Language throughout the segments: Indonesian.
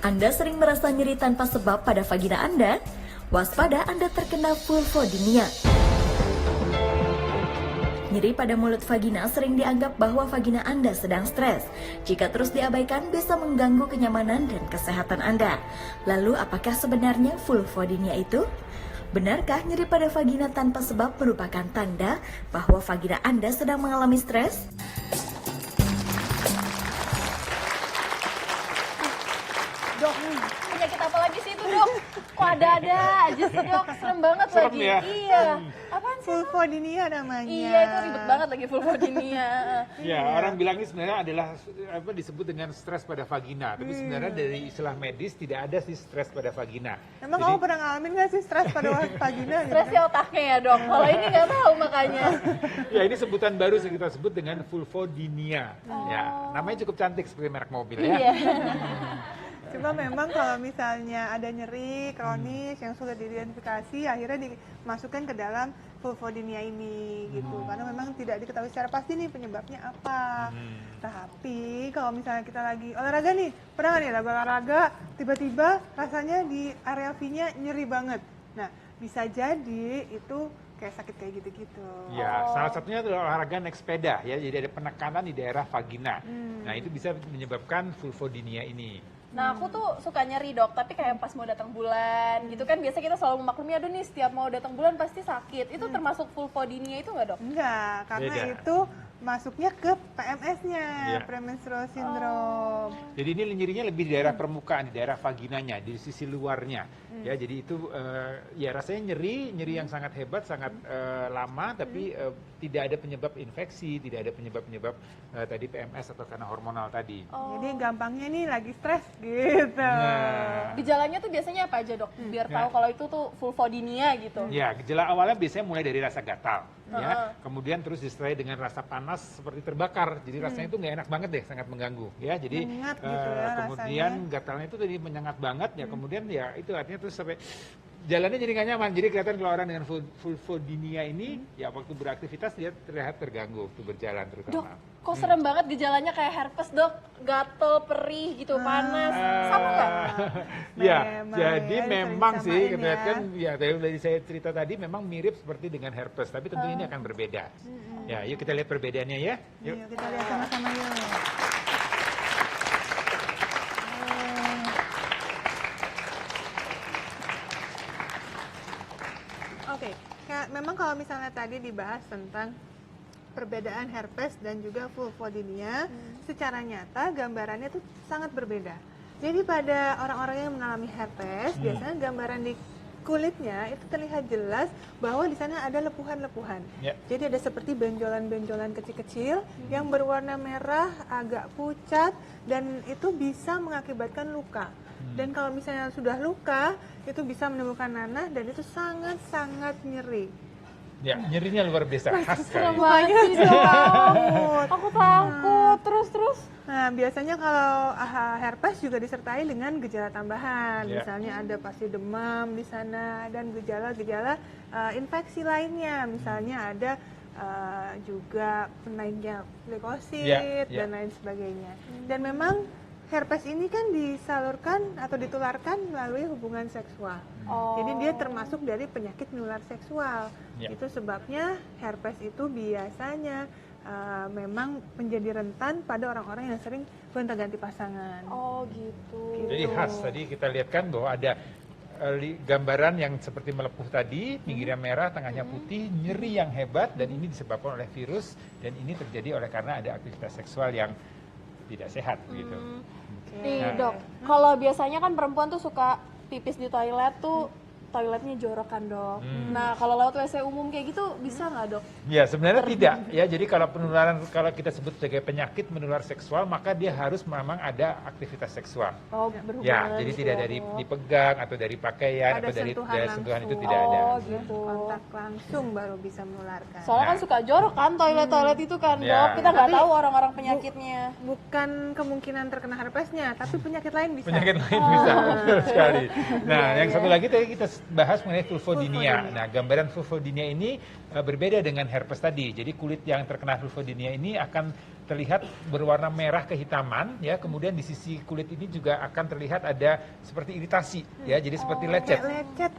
Anda sering merasa nyeri tanpa sebab pada vagina Anda? Waspada, Anda terkena vulvodynia. Nyeri pada mulut vagina sering dianggap bahwa vagina Anda sedang stres. Jika terus diabaikan, bisa mengganggu kenyamanan dan kesehatan Anda. Lalu, apakah sebenarnya vulvodynia itu? Benarkah nyeri pada vagina tanpa sebab merupakan tanda bahwa vagina Anda sedang mengalami stres? Dok, penyakit apa lagi sih itu, Dok? Kok ada-ada aja sih, Dok? Serem banget Serem lagi. ya? Iya. Apaan sih? Vulvodynia namanya. Iya, itu ribet banget lagi vulvodynia. Ya, orang bilang ini sebenarnya adalah apa disebut dengan stres pada vagina. Tapi sebenarnya dari istilah medis tidak ada sih stres pada vagina. Emang Jadi, kamu pernah ngalamin nggak sih stres pada vagina? gitu? Stresnya otaknya ya, Dok. Kalau ini nggak tahu makanya. ya ini sebutan baru yang kita sebut dengan vulvodynia. Ya, namanya cukup cantik seperti merek mobil ya. Iya. Cuma memang kalau misalnya ada nyeri kronis yang sulit diidentifikasi, akhirnya dimasukkan ke dalam vulvodynia ini gitu. Karena memang tidak diketahui secara pasti nih penyebabnya apa. Tapi kalau misalnya kita lagi olahraga nih, pernah nggak nih olahraga tiba-tiba rasanya di area V-nya nyeri banget. Nah, bisa jadi itu kayak sakit kayak gitu-gitu. Ya, salah satunya adalah olahraga naik sepeda ya. Jadi ada penekanan di daerah vagina. Nah, itu bisa menyebabkan vulvodynia ini. Nah, aku tuh suka nyeri, Dok, tapi kayak pas mau datang bulan gitu kan, biasa kita selalu memaklumi, aduh nih setiap mau datang bulan pasti sakit. Itu termasuk vulvodynia itu nggak, Dok? Enggak, karena Beda. itu masuknya ke PMS-nya, Iya. premenstrual syndrome. Jadi ini nyerinya lebih di daerah permukaan, di daerah vaginanya, di sisi luarnya. Ya, jadi itu ya rasanya nyeri yang sangat hebat, sangat lama, tapi tidak ada penyebab infeksi, tidak ada penyebab tadi PMS atau karena hormonal tadi. Jadi gampangnya nih lagi stres gitu. Nah, Gejalanya tuh biasanya apa aja, Dok? Biar tahu kalau itu tuh vulvodynia gitu. ya gejala awalnya biasanya mulai dari rasa gatal, ya, kemudian terus disertai dengan rasa panas seperti terbakar, jadi rasanya itu nggak enak banget deh, sangat mengganggu, ya, jadi Menyengat gitu ya kemudian rasanya. gatalnya itu tadi menyengat banget, ya, kemudian ya itu artinya terus sampai jalannya jadi nggak nyaman, jadi kelihatan kalau orang dengan vulvodynia ini, ya waktu beraktivitas dia terlihat terganggu waktu berjalan Dok, terutama. kok serem banget gejalanya kayak herpes, Dok? Gatel, perih gitu, panas. Sama nggak? Ya, Memang jadi ya, memang sering sih disamain kelihatan ya dari saya cerita tadi memang mirip seperti dengan herpes, tapi tentu ini akan berbeda. Ya, yuk kita lihat perbedaannya ya. Yuk. Yuk kita lihat sama-sama yuk. Oke, memang kalau misalnya tadi dibahas tentang perbedaan herpes dan juga vulvodynia, secara nyata gambarannya itu sangat berbeda. Jadi pada orang-orang yang mengalami herpes, biasanya gambaran di kulitnya itu terlihat jelas bahwa di sana ada lepuhan-lepuhan. Ya. Jadi ada seperti benjolan-benjolan kecil-kecil yang berwarna merah, agak pucat, dan itu bisa mengakibatkan luka. Dan kalau misalnya sudah luka, itu bisa menimbulkan nanah dan itu sangat-sangat nyeri. Ya, nyerinya luar biasa, khas Serem sekali. banget sih, Dok. Aku takut. Terus. Nah, biasanya kalau herpes juga disertai dengan gejala tambahan. Ya. Misalnya ada pasti demam di sana dan gejala-gejala infeksi lainnya. Misalnya ada juga naiknya leukosit Ya, ya. dan lain sebagainya. Dan memang herpes ini kan disalurkan atau ditularkan melalui hubungan seksual. Oh. Jadi dia termasuk dari penyakit menular seksual. Ya. Itu sebabnya herpes itu biasanya memang menjadi rentan pada orang-orang yang sering gonta-ganti pasangan. Oh, gitu. Jadi khas tadi kita lihat kan bahwa ada gambaran yang seperti melepuh tadi, pinggirnya merah, tengahnya putih, nyeri yang hebat, dan ini disebabkan oleh virus, dan ini terjadi oleh karena ada aktivitas seksual yang tidak sehat begitu. Nih, Nah. Dok. Kalau biasanya kan perempuan tuh suka pipis di toilet tuh toiletnya jorok kan, Dok. Nah, kalau lewat WC umum kayak gitu bisa nggak, Dok? Ya sebenarnya tidak ya, jadi kalau penularan, kalau kita sebut sebagai penyakit menular seksual, maka dia harus memang ada aktivitas seksual. Oh, berhubungan. Ya, jadi gitu tidak ya, dari Dok. dipegang atau dari pakaian Ada atau dari sentuhan sentuhan itu langsung. tidak ada. Oh, gitu. Kontak langsung baru bisa menularkan. Soalnya kan Nah. suka jorok kan toilet-toilet itu kan, Ya. Dok. Kita nggak Tapi- tahu orang-orang penyakitnya. Bukan kemungkinan terkena herpesnya, tapi penyakit lain bisa. Penyakit lain bisa betul sekali. Nah, yang satu lagi tadi kita bahas mengenai vulvodynia. Nah, gambaran vulvodynia ini berbeda dengan herpes tadi. Jadi kulit yang terkena vulvodynia ini akan terlihat berwarna merah kehitaman, ya. Kemudian di sisi kulit ini juga akan terlihat ada seperti iritasi, ya. Jadi seperti lecet.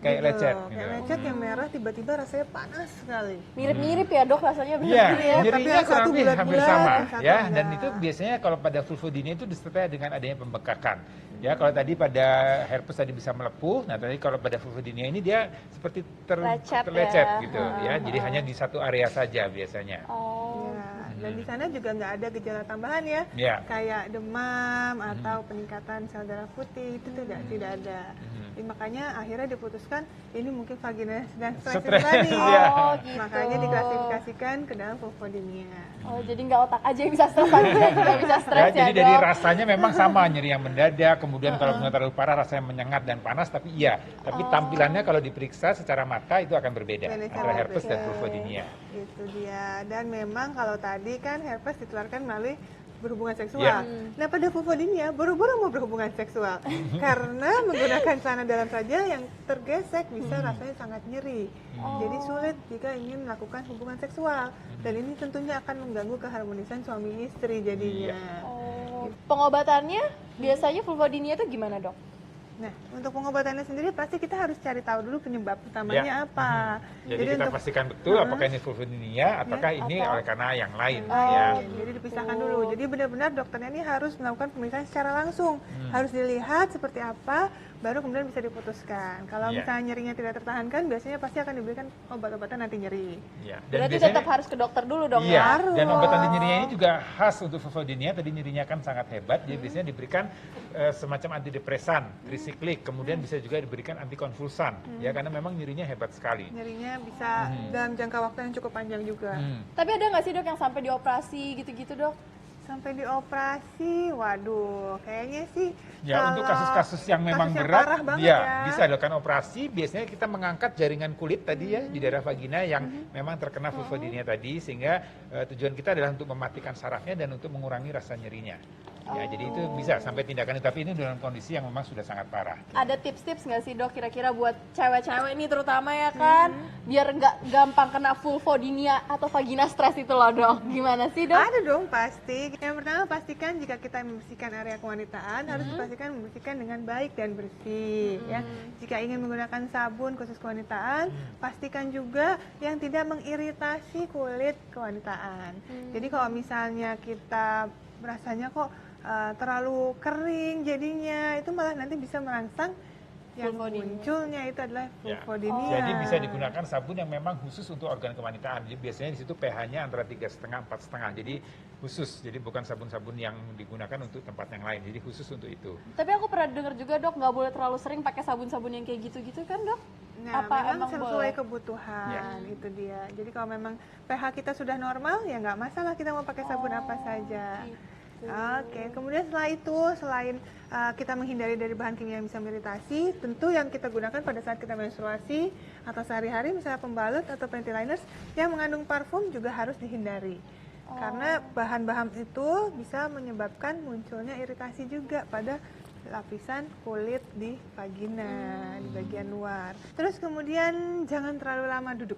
Kayak lecet gitu. gitu. Kayak lecet yang merah tiba-tiba rasanya panas sekali. Mirip-mirip ya dok rasanya Iya, benar ya. nyerinya Tapi yang kurang satu lebih hampir bulat-bulat, sama, yang satu ya. enggak. Dan itu biasanya kalau pada vulvodynia itu disertai dengan adanya pembekakan. Ya, kalau tadi pada herpes tadi bisa melepuh, nah tadi kalau pada vulvodynia ini dia seperti Lecet terlecet ya. gitu, ya. Jadi hanya di satu area saja biasanya. Oh. Ya, dan di sana juga nggak ada gejala tambahan ya, Ya. kayak demam atau peningkatan sel darah putih itu tidak ada. Jadi makanya akhirnya diputuskan ini mungkin vagina sedang stres Stres, tadi. ya. Oh, gitu. Makanya diklasifikasikan ke dalam vulvodynia. Oh, jadi nggak otak aja yang bisa stres, vagina juga bisa stres Ya, ya, jadi dari dok. rasanya memang sama, nyeri yang mendadak, kemudian kalau benar terlalu parah rasanya menyengat dan panas, tapi iya. Tapi tampilannya kalau diperiksa secara mata itu akan berbeda Berbeda. antara herpes dan Oke. vulvodynia. Itu dia. Dan memang kalau tadi kan herpes ditularkan melalui berhubungan seksual. Ya. Nah pada vulvodynia buru-buru mau berhubungan seksual karena menggunakan celana dalam saja yang tergesek bisa rasanya sangat nyeri. Jadi sulit jika ingin melakukan hubungan seksual dan ini tentunya akan mengganggu keharmonisan suami istri jadinya. Oh. Pengobatannya biasanya vulvodynia itu gimana dok? Nah, untuk pengobatannya sendiri pasti kita harus cari tahu dulu penyebab utamanya apa. Jadi kita pastikan betul apakah ini vulvodynia ataukah ini oleh karena yang lain, ya. Jadi dipisahkan dulu. Jadi benar-benar dokternya ini harus melakukan pemeriksaan secara langsung. Harus dilihat seperti apa, baru kemudian bisa diputuskan. Kalau Iya. misalnya nyerinya tidak tertahankan, biasanya pasti akan diberikan obat-obatan anti nyeri. Ya. Berarti tetap harus ke dokter dulu dong Iya, ya? Harus. dan obat anti nyerinya ini juga khas untuk vulvodynia. Tadi nyerinya kan sangat hebat, jadi biasanya diberikan semacam antidepresan, trisiklik, kemudian bisa juga diberikan antikonvulsan, ya karena memang nyerinya hebat sekali. Nyerinya bisa dalam jangka waktu yang cukup panjang juga. Tapi ada nggak sih dok yang sampai dioperasi gitu-gitu dok? Sampai dioperasi, waduh, kayaknya sih Ya, kalau untuk kasus-kasus yang memang kasus yang berat, parah banget ya, ya. bisa dilakukan operasi. Biasanya kita mengangkat jaringan kulit tadi ya di daerah vagina yang memang terkena vulvodynia tadi, sehingga tujuan kita adalah untuk mematikan sarafnya dan untuk mengurangi rasa nyerinya. Ya, jadi itu bisa sampai tindakan itu, tapi ini dalam kondisi yang memang sudah sangat parah. Ada tips-tips nggak sih dok kira-kira buat cewek-cewek ini terutama ya kan? Biar nggak gampang kena vulvodynia atau vagina stres itu loh dok. Gimana sih dok? Ada dong pasti. Yang pertama pastikan jika kita membersihkan area kewanitaan harus dipastikan membersihkan dengan baik dan bersih ya. Jika ingin menggunakan sabun khusus kewanitaan, pastikan juga yang tidak mengiritasi kulit kewanitaan. Jadi kalau misalnya kita rasanya kok terlalu kering jadinya itu malah nanti bisa merangsang yang Vulvodynia. munculnya itu adalah Ya. vulvodynia. Jadi bisa digunakan sabun yang memang khusus untuk organ kewanitaan. Jadi biasanya di situ pH-nya antara 3,5 4,5. Jadi khusus. Jadi bukan sabun-sabun yang digunakan untuk tempat yang lain. Jadi khusus untuk itu. Tapi aku pernah dengar juga dok nggak boleh terlalu sering pakai sabun-sabun yang kayak gitu-gitu kan dok? Nah, Apa memang emang sesuai boleh? kebutuhan itu dia. Jadi kalau memang pH kita sudah normal ya nggak masalah kita mau pakai sabun apa saja. Oke, kemudian setelah itu selain kita menghindari dari bahan kimia yang bisa mengiritasi, tentu yang kita gunakan pada saat kita menstruasi atau sehari-hari misalnya pembalut atau panty liners yang mengandung parfum juga harus dihindari. Karena bahan-bahan itu bisa menyebabkan munculnya iritasi juga pada lapisan kulit di vagina, di bagian luar. Terus kemudian jangan terlalu lama duduk.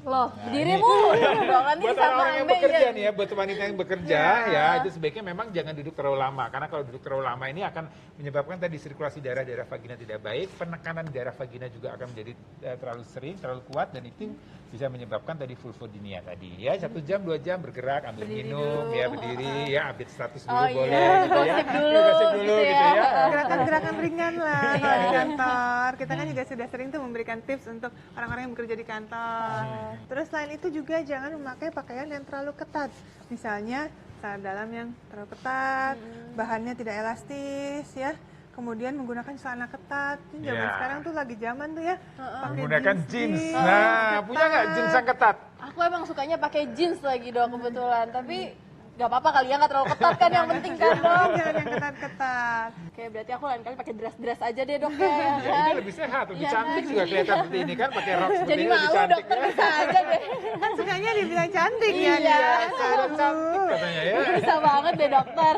Loh, Nah, berdiri ini mulu dong nanti buat sama orang-orang yang Mbak, bekerja iya. nih ya, buat wanita yang bekerja ya, itu sebaiknya memang jangan duduk terlalu lama. Karena kalau duduk terlalu lama ini akan menyebabkan tadi sirkulasi daerah vagina tidak baik, penekanan di daerah vagina juga akan menjadi terlalu sering, terlalu kuat, dan itu bisa menyebabkan tadi vulvodynia tadi. Ya, 1 jam 2 jam bergerak, ambil Berdiri minum, dulu. ya berdiri, ya update status dulu Oh iya, boleh, gitu ya. gosip dulu, Gosip dulu gitu gitu ya. ya. Gerakan-gerakan ringan lah kalau di kantor. Kita kan juga sudah sering tuh memberikan tips untuk orang-orang yang bekerja di kantor. Terus selain itu juga jangan memakai pakaian yang terlalu ketat. Misalnya celana dalam yang terlalu ketat, bahannya tidak elastis ya. Kemudian menggunakan celana ketat. Ini zaman Ya. sekarang tuh lagi zaman tuh ya. Pakai Menggunakan jeans. jeans Nah, punya nggak ketat. jeans yang ketat? Aku emang sukanya pakai jeans lagi dok kebetulan, tapi Gak apa-apa kali ya, gak terlalu ketat kan, yang penting kan dok. Jangan yang ketat-ketat. Oke, berarti aku lain kali pakai dress aja deh dok ya, ya Ya, kan? ini lebih sehat, lebih Iya cantik kan? juga kelihatan seperti ini kan, pakai rok seperti Jadi ini lebih malu cantik dokter, ya. bisa aja deh. Kan sukanya dibilang cantik ya Iya. dia. Sudah cantik Aduh. katanya ya. Bisa banget deh dokter.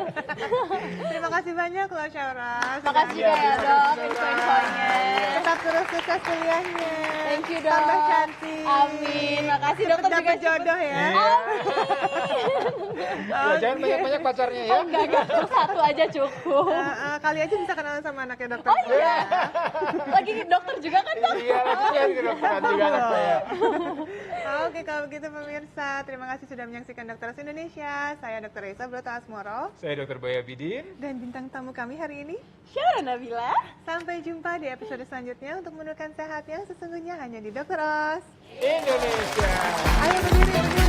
Terima kasih banyak loh Syaura. Makasih Iya, ya terima dok, kasih, info-infonya. Tetap terus sukses kuliahnya. Thank you dok. Tambah cantik. Amin, makasih dokter juga. Dapat jodoh ya. Ya, jangan banyak-banyak pacarnya ya. Oh enggak, satu aja cukup. Kali aja bisa kenalan sama anaknya dokter. Oh iya, lagi dokter juga kan dok? Iya, lagi kedokteran juga anak saya. Oke, kalau begitu pemirsa, terima kasih sudah menyaksikan Dokter Indonesia. Saya Dr. Reza Broto Asmoro Saya Dr. Boya Bidin. dan bintang tamu kami hari ini. Syaura Nabila. Sampai jumpa di episode selanjutnya untuk menemukan sehat yang sesungguhnya hanya di Dokter Os. Indonesia. Ayo berdiri.